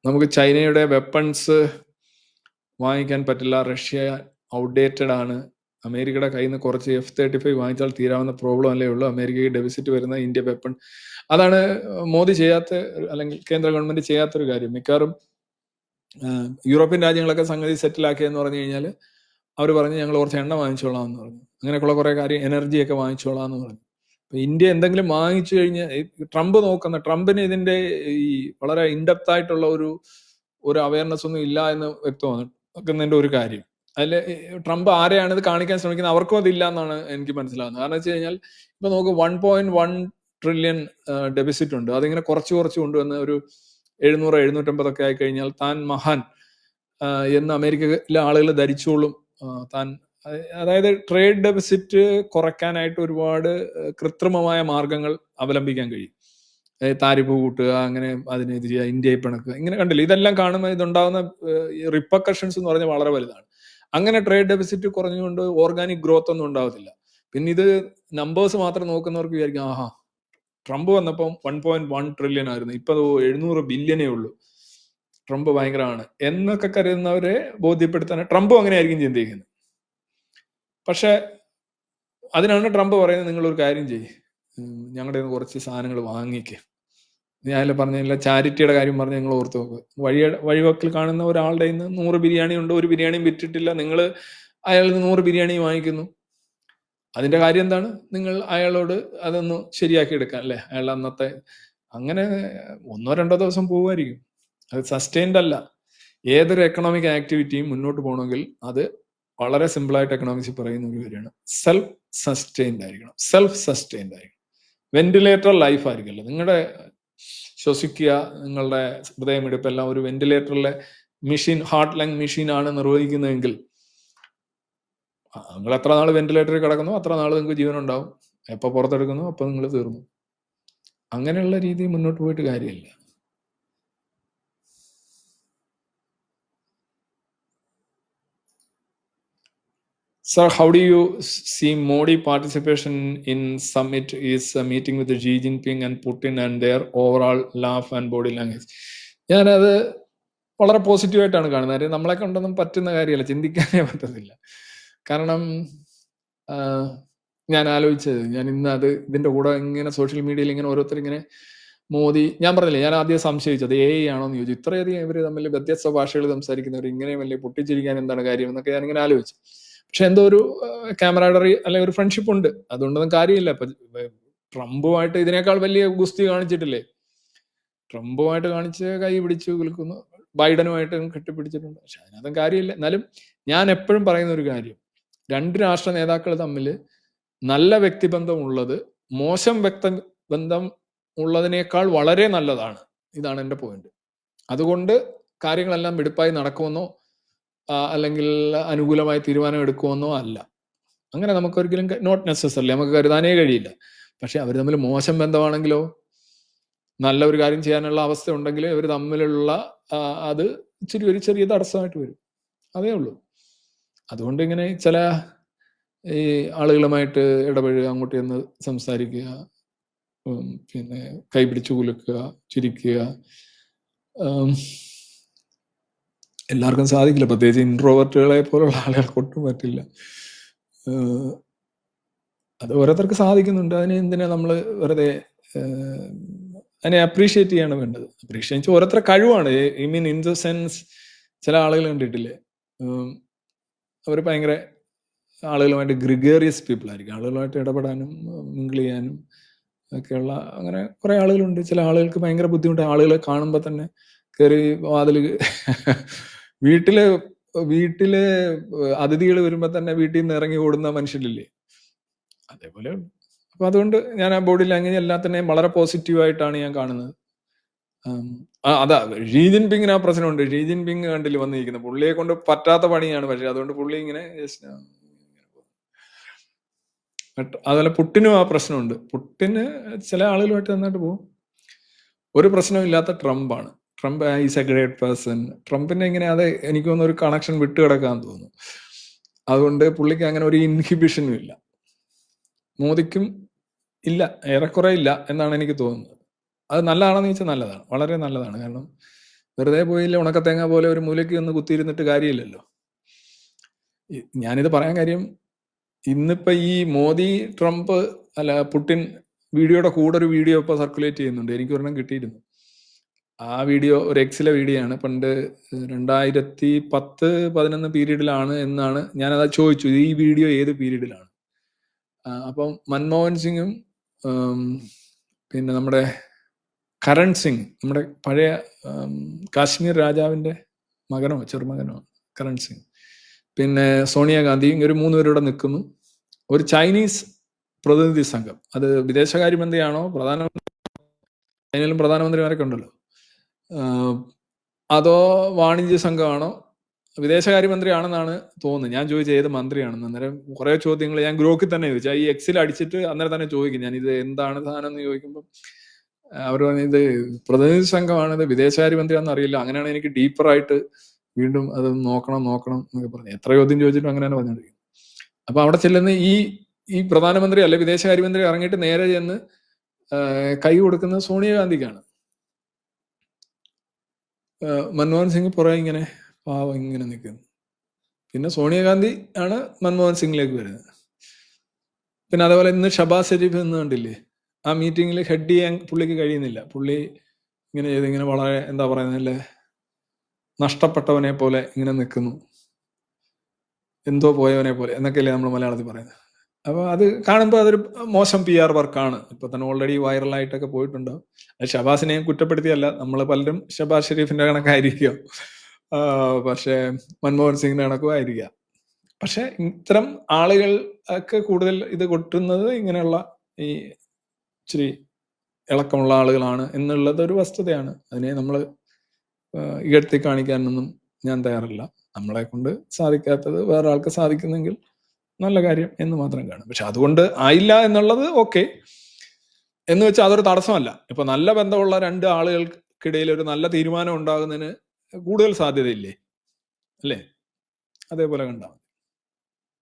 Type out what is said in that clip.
നമുക്ക് ചൈനയുടെ വെപ്പൺസ് വാങ്ങിക്കാൻ പറ്റില്ല, റഷ്യ ഔട്ട്ഡേറ്റഡ് ആണ്, അമേരിക്കയുടെ കയ്യിൽ നിന്ന് കുറച്ച് F-35 വാങ്ങിച്ചാൽ തീരാവുന്ന പ്രോബ്ലം അല്ലേ ഉള്ളൂ, അമേരിക്കയ്ക്ക് ഡെഫിസിറ്റ് വരുന്ന ഇന്ത്യ വെപ്പൺ. അതാണ് മോദി ചെയ്യാത്ത, അല്ലെങ്കിൽ കേന്ദ്ര ഗവൺമെന്റ് ചെയ്യാത്തൊരു കാര്യം. മിക്കവാറും യൂറോപ്യൻ രാജ്യങ്ങളൊക്കെ സംഗതി സെറ്റിലാക്കിയെന്ന് പറഞ്ഞു കഴിഞ്ഞാൽ അവർ പറഞ്ഞു ഞങ്ങൾ കുറച്ച് എണ്ണ വാങ്ങിച്ചോളാം എന്ന് പറഞ്ഞു, അങ്ങനെയൊക്കെയുള്ള കുറെ കാര്യം, എനർജിയൊക്കെ വാങ്ങിച്ചോളാം എന്ന് പറഞ്ഞു. അപ്പൊ ഇന്ത്യ എന്തെങ്കിലും വാങ്ങിച്ചു കഴിഞ്ഞാൽ ട്രംപിന് ഇതിന്റെ ഈ വളരെ ഇൻഡെപ്ത് ആയിട്ടുള്ള ഒരു അവയർനെസ് ഒന്നും ഇല്ല എന്ന് വ്യക്തമാക്കുന്നതിന്റെ ഒരു കാര്യം. അതിൽ ട്രംപ് ആരെയാണ് ഇത് കാണിക്കാൻ ശ്രമിക്കുന്നത്, അവർക്കും അതില്ല എന്നാണ് എനിക്ക് മനസ്സിലാകുന്നത്. കാരണം വെച്ച് കഴിഞ്ഞാൽ ഇപ്പൊ നമുക്ക് 1.1 ട്രില്യൺ ഡെഫിസിറ്റ് ഉണ്ട്. അതിങ്ങനെ കുറച്ച് കൊണ്ടുവന്ന് ഒരു 700-750 ഒക്കെ ആയി കഴിഞ്ഞാൽ താൻ മഹാൻ എന്ന് അമേരിക്കയിലെ ആളുകൾ ധരിച്ചോളും. താൻ, അതായത് ട്രേഡ് ഡെഫിസിറ്റ് കുറയ്ക്കാനായിട്ട് ഒരുപാട് കൃത്രിമമായ മാർഗങ്ങൾ അവലംബിക്കാൻ കഴിയും. താരിഫ് കൂട്ടുക, അങ്ങനെ അതിനെതിരെ ഇന്ത്യയെ പിണക്കുക, ഇങ്ങനെ കണ്ടില്ല. ഇതെല്ലാം കാണുമ്പോൾ ഇതുണ്ടാകുന്ന റിപ്പർക്കഷൻസ് എന്ന് പറഞ്ഞാൽ വളരെ വലുതാണ്. അങ്ങനെ ട്രേഡ് ഡെഫിസിറ്റ് കുറഞ്ഞുകൊണ്ട് ഓർഗാനിക് ഗ്രോത്ത് ഒന്നും ഉണ്ടാവത്തില്ല. പിന്നെ ഇത് നമ്പേഴ്സ് മാത്രം നോക്കുന്നവർക്ക് വിചാരിക്കും ആഹാ ട്രംപ് വന്നപ്പം 1.1 ട്രില്യൺ ആയിരുന്നു, ഇപ്പൊ 700 ബില്യണേ ഉള്ളൂ, ട്രംപ് ഭയങ്കരമാണ് എന്നൊക്കെ കരുതുന്നവരെ ബോധ്യപ്പെടുത്താൻ ട്രംപും അങ്ങനെയായിരിക്കും ചിന്തിക്കുന്നത്. പക്ഷെ അതിനാണ് ട്രംപ് പറയുന്നത് നിങ്ങൾ ഒരു കാര്യം ചെയ്യ്, ഞങ്ങളുടെ കുറച്ച് സാധനങ്ങൾ വാങ്ങിക്കുക. ഞാൻ പറഞ്ഞില്ല, ചാരിറ്റിയുടെ കാര്യം പറഞ്ഞ് നിങ്ങൾ ഓർത്ത് നോക്കുക. വഴിവക്കിൽ കാണുന്ന ഒരാളുടെ നിന്ന് 100 ബിരിയാണി ഉണ്ട്, ഒരു ബിരിയാണിയും വിറ്റിട്ടില്ല, നിങ്ങൾ അയാളിൽ നിന്ന് 100 ബിരിയാണി വാങ്ങിക്കുന്നു. അതിന്റെ കാര്യം എന്താണ്? നിങ്ങൾ അയാളോട് അതൊന്ന് ശരിയാക്കി എടുക്കാൻ അല്ലേ, അയാൾ അന്നത്തെ അങ്ങനെ 1-2 ദിവസം പോവുമായിരിക്കും. അത് സസ്റ്റൈൻഡ് അല്ല. ഏതൊരു എക്കണോമിക് ആക്ടിവിറ്റിയും മുന്നോട്ട് പോകണമെങ്കിൽ അത് വളരെ സിമ്പിളായിട്ട് എക്കണോമിക്സിൽ പറയുന്ന ഒരു കാര്യമാണ്, സെൽഫ് സസ്റ്റൈൻഡ് ആയിരിക്കണം. വെന്റിലേറ്റർ ലൈഫ് ആയിരിക്കല്ലോ. നിങ്ങളുടെ ശ്വസിക്കുക, നിങ്ങളുടെ ഹൃദയമിടിപ്പെല്ലാം ഒരു വെന്റിലേറ്ററിലെ മെഷീൻ, ഹാർട്ട് ലങ് മെഷീനാണ് നിർവഹിക്കുന്നതെങ്കിൽ നിങ്ങൾ എത്ര നാൾ വെന്റിലേറ്ററിൽ കിടക്കുന്നു അത്ര നാൾ നിങ്ങൾക്ക് ജീവൻ ഉണ്ടാവും. എപ്പോൾ പുറത്തെടുക്കുന്നു അപ്പൊ നിങ്ങൾ തീർന്നു. അങ്ങനെയുള്ള രീതി മുന്നോട്ട് പോയിട്ട് കാര്യമില്ല. Sir, how do you see Modi participation in summit is a meeting with Xi Jinping and Putin and their overall laugh and body language? ഞാനത് വളരെ പോസിറ്റീവായിട്ടാണ് കാണുന്നത്. നമ്മളെ കൊണ്ടൊന്നും പറ്റുന്ന കാര്യമല്ല, ചിന്തിക്കാനേ പറ്റത്തില്ല. കാരണം ഞാൻ ആലോചിച്ചത്, ഞാൻ ഇന്ന് ഇതിന്റെ കൂടെ ഇങ്ങനെ സോഷ്യൽ മീഡിയയിൽ ഇങ്ങനെ ഓരോരുത്തർ ഇങ്ങനെ മോദി, ഞാൻ പറഞ്ഞില്ലേ, ഞാൻ ആദ്യം സംശയിച്ചത് AI ആണോ എന്ന് ചോദിച്ചു. ഇത്രയധികം ഇവർ തമ്മിൽ വ്യത്യസ്ത ഭാഷകൾ സംസാരിക്കുന്നവർ ഇങ്ങനെ വലിയ പൊട്ടിച്ചിരിക്കാൻ എന്താണ് കാര്യം എന്നൊക്കെ ഞാനിങ്ങനെ ആലോചിച്ചു. പക്ഷെ എന്തോ ഒരു ക്യാമറാഡറി അല്ലെങ്കിൽ ഒരു ഫ്രണ്ട്ഷിപ്പ് ഉണ്ട്, അതുകൊണ്ടൊന്നും കാര്യമില്ല. ഇപ്പൊ ട്രംപുമായിട്ട് ഇതിനേക്കാൾ വലിയ ഗുസ്തി കാണിച്ചിട്ടില്ലേ, ട്രംപുമായിട്ട് കാണിച്ച് കൈ പിടിച്ചു കുലുക്കുന്നു, ബൈഡനുമായിട്ട് കെട്ടിപ്പിടിച്ചിട്ടുണ്ട്. പക്ഷെ അതിനകത്തും കാര്യമില്ല. എന്നാലും ഞാൻ എപ്പോഴും പറയുന്ന ഒരു കാര്യം, 2 രാഷ്ട്ര നേതാക്കൾ തമ്മിൽ നല്ല വ്യക്തിബന്ധം ഉള്ളത് മോശം വ്യക്തിബന്ധം ഉള്ളതിനേക്കാൾ വളരെ നല്ലതാണ്. ഇതാണ് എൻ്റെ പോയിന്റ്. അതുകൊണ്ട് കാര്യങ്ങളെല്ലാം വെടുപ്പായി നടക്കുമെന്നോ അല്ലെങ്കിൽ അനുകൂലമായി തീരുമാനം എടുക്കുമെന്നോ അല്ല. അങ്ങനെ നമുക്കൊരിക്കലും നോട്ട് നെസസറി നമുക്ക് കരുതാനേ കഴിയില്ല. പക്ഷെ അവർ തമ്മിൽ മോശം ബന്ധമാണെങ്കിലോ, നല്ല ഒരു കാര്യം ചെയ്യാനുള്ള അവസ്ഥ ഉണ്ടെങ്കിൽ ഇവർ തമ്മിലുള്ള അത് ഒരു ചെറിയ തടസ്സമായിട്ട് വരും, അതേ ഉള്ളൂ. അതുകൊണ്ട് ഇങ്ങനെ ചില ഈ ആളുകളുമായിട്ട് ഇടപഴകുക, അങ്ങോട്ട് ചെന്ന് സംസാരിക്കുക, പിന്നെ കൈപിടിച്ചു കുലുക്കുക, ചിരിക്കുക, എല്ലാവർക്കും സാധിക്കില്ല. പ്രത്യേകിച്ച് ഇൻട്രോവേർട്ടുകളെ പോലുള്ള ആളുകൾക്ക് ഒട്ടും പറ്റില്ല. അത് ഓരോരുത്തർക്ക് സാധിക്കുന്നുണ്ട്. അതിനെ എന്തിനാ നമ്മൾ വെറുതെ അതിനെ അപ്രീഷിയേറ്റ് ചെയ്യാണ് വേണ്ടത്. അപ്രീഷിയേറ്റ് ഓരോരുത്തരുടെ കഴിവാണ്. I mean in the sense, ചില ആളുകൾ കണ്ടിട്ടില്ലേ, അവർ ഭയങ്കര ആളുകളുമായിട്ട് ഗ്രിഗേറിയസ് പീപ്പിൾ ആയിരിക്കും, ആളുകളുമായിട്ട് ഇടപെടാനും മിങ്കിൾ ചെയ്യാനും ഒക്കെയുള്ള അങ്ങനെ കുറെ ആളുകളുണ്ട്. ചില ആളുകൾക്ക് ഭയങ്കര ബുദ്ധിമുട്ട്, ആളുകളെ കാണുമ്പോൾ തന്നെ കയറി വാതിൽ വീട്ടില് അതിഥികൾ വരുമ്പോൾ തന്നെ വീട്ടിൽ നിന്ന് ഇറങ്ങി ഓടുന്ന മനുഷ്യരില്ലേ, അതേപോലെ. അപ്പൊ അതുകൊണ്ട് ഞാൻ ആ ബോഡി ലാംഗ്വേജ് എല്ലാത്തിനെയും വളരെ പോസിറ്റീവായിട്ടാണ് ഞാൻ കാണുന്നത്. അതാ ഷീ ജിൻപിങ്ങിന് ആ പ്രശ്നമുണ്ട്. ഷീ ജിൻപിങ് കണ്ടില്ല വന്നിരിക്കുന്നത്, പുള്ളിയെ കൊണ്ട് പറ്റാത്ത പണിയാണ്. പക്ഷെ അതുകൊണ്ട് പുള്ളി ഇങ്ങനെ അതുപോലെ പുട്ടിനും ആ പ്രശ്നമുണ്ട്. പുട്ടിന് ചില ആളുകളുമായിട്ട് നന്നായിട്ട് പോകും. ഒരു പ്രശ്നമില്ലാത്ത ട്രംപാണ്. Trump is a great person. ട്രംപിന്റെ ഇങ്ങനെ അത് എനിക്ക് തോന്നുന്ന ഒരു കണക്ഷൻ വിട്ട് കിടക്കാൻ തോന്നുന്നു. അതുകൊണ്ട് പുള്ളിക്ക് അങ്ങനെ ഒരു ഇൻഹിബിഷനും ഇല്ല. മോദിക്കും ഇല്ല, ഏറെക്കുറെ ഇല്ല എന്നാണ് എനിക്ക് തോന്നുന്നത്. അത് നല്ലതാണെന്ന് ചോദിച്ചാൽ നല്ലതാണ്, വളരെ നല്ലതാണ്. കാരണം വെറുതെ പോയില്ല ഉണക്കത്തേങ്ങ പോലെ ഒരു മൂലയ്ക്ക് ഒന്ന് കുത്തിയിരുന്നിട്ട് കാര്യമില്ലല്ലോ. ഞാനിത് പറയാൻ കാര്യം, ഇന്നിപ്പോ ഈ മോദി ട്രംപ് അല്ല പുടിൻ വീഡിയോയുടെ കൂടെ ഒരു വീഡിയോ ഇപ്പൊ സർക്കുലേറ്റ് ചെയ്യുന്നുണ്ട്. എനിക്ക് ഒരെണ്ണം കിട്ടിയിരുന്നു. ആ വീഡിയോ ഒരു എക്സിലെ വീഡിയോ ആണ്. പണ്ട് 2010-11 പീരീഡിലാണ് എന്നാണ് ഞാനത് ചോദിച്ചു, ഈ വീഡിയോ ഏത് പീരീഡിലാണ്. അപ്പം മൻമോഹൻ സിംഗും പിന്നെ നമ്മുടെ കരൺ സിംഗ്, നമ്മുടെ പഴയ കാശ്മീർ രാജാവിന്റെ മകനോ ചെറുമകനോ കരൺ സിംഗ്, പിന്നെ സോണിയാഗാന്ധിയും ഒരു 3 പേരൂടെ നിൽക്കുന്നു. ഒരു ചൈനീസ് പ്രതിനിധി സംഘം, അത് വിദേശകാര്യമന്ത്രിയാണോ അതിനും പ്രധാനമന്ത്രിമാരൊക്കെ ഉണ്ടല്ലോ, അതോ വാണിജ്യ സംഘമാണോ, വിദേശകാര്യമന്ത്രിയാണെന്നാണ് തോന്നുന്നത്. ഞാൻ ചോദിച്ചത് ഏത് മന്ത്രിയാണെന്ന്. അന്നേരം കുറെ ചോദ്യങ്ങൾ ഞാൻ ഗ്രൂപ്പിൽ തന്നെ ചോദിച്ചു. ഈ എക്സിൽ അടിച്ചിട്ട് അന്നേരം തന്നെ ചോദിക്കും ഞാൻ, ഇത് എന്താണ് സാധനം എന്ന് ചോദിക്കുമ്പോൾ അവർ പറഞ്ഞത് പ്രതിനിധി സംഘമാണ്, ഇത് വിദേശകാര്യമന്ത്രിയാണെന്ന് അറിയില്ല. അങ്ങനെയാണ് എനിക്ക് ഡീപ്പറായിട്ട് വീണ്ടും അത് നോക്കണം എന്നൊക്കെ പറഞ്ഞു. എത്ര ചോദ്യം ചോദിച്ചിട്ടും അങ്ങനെ തന്നെ പറഞ്ഞോണ്ടിരിക്കും. അപ്പൊ അവിടെ ചെല്ലുന്ന ഈ പ്രധാനമന്ത്രി അല്ലെ വിദേശകാര്യമന്ത്രി ഇറങ്ങിയിട്ട് നേരെ ചെന്ന് കൈ കൊടുക്കുന്നത് സോണിയാഗാന്ധിക്കാണ്. മൻമോഹൻ സിംഗ് പുറകെ ഇങ്ങനെ പാവം ഇങ്ങനെ നിൽക്കുന്നു. പിന്നെ സോണിയാഗാന്ധി ആണ് മൻമോഹൻ സിംഗിലേക്ക് വരുന്നത്. പിന്നെ അതേപോലെ ഇന്ന് ഷബാസ് ഷെരീഫ് എന്ന് കണ്ടില്ലേ, ആ മീറ്റിങ്ങിൽ ഹെഡ് ചെയ്യാൻ പുള്ളിക്ക് കഴിയുന്നില്ല. പുള്ളി ഇങ്ങനെ ചെയ്തിങ്ങനെ വളരെ എന്താ പറയുന്നല്ലേ, നഷ്ടപ്പെട്ടവനെ പോലെ ഇങ്ങനെ നിൽക്കുന്നു, എന്തോ പോയവനെ പോലെ എന്നൊക്കെയല്ലേ നമ്മൾ മലയാളത്തിൽ പറയുന്നത്. അപ്പൊ അത് കാണുമ്പോൾ അതൊരു മോശം PR വർക്കാണ്. ഇപ്പൊ തന്നെ ഓൾറെഡി വൈറലായിട്ടൊക്കെ പോയിട്ടുണ്ടാവും. അത് ഷബാസിനെയും കുറ്റപ്പെടുത്തിയല്ല, നമ്മൾ പലരും ഷബാസ് ഷെരീഫിന്റെ കണക്കായിരിക്കും, പക്ഷെ മൻമോഹൻ സിംഗിന്റെ കണക്കും ആയിരിക്കാം. പക്ഷെ ഇത്തരം ആളുകൾ ഒക്കെ കൂടുതൽ ഇത് കൊട്ടുന്നത് ഇങ്ങനെയുള്ള ഈ ഇച്ചിരി ഇളക്കമുള്ള ആളുകളാണ് എന്നുള്ളത് ഒരു വസ്തുതയാണ്. അതിനെ നമ്മൾ ഇകഴ്ത്തി കാണിക്കാനൊന്നും ഞാൻ തയ്യാറല്ല. നമ്മളെ കൊണ്ട് സാധിക്കാത്തത് വേറെ ആൾക്ക് സാധിക്കുന്നെങ്കിൽ നല്ല കാര്യം എന്ന് മാത്രം കാണും. പക്ഷെ അതുകൊണ്ട് ആയില്ല എന്നുള്ളത് ഓക്കെ എന്ന് വെച്ചാൽ അതൊരു തടസ്സമല്ല. ഇപ്പൊ നല്ല ബന്ധമുള്ള 2 ആളുകൾക്കിടയിൽ ഒരു നല്ല തീരുമാനം ഉണ്ടാകുന്നതിന് കൂടുതൽ സാധ്യതയില്ലേ, അല്ലേ? അതേപോലെ കണ്ടാൽ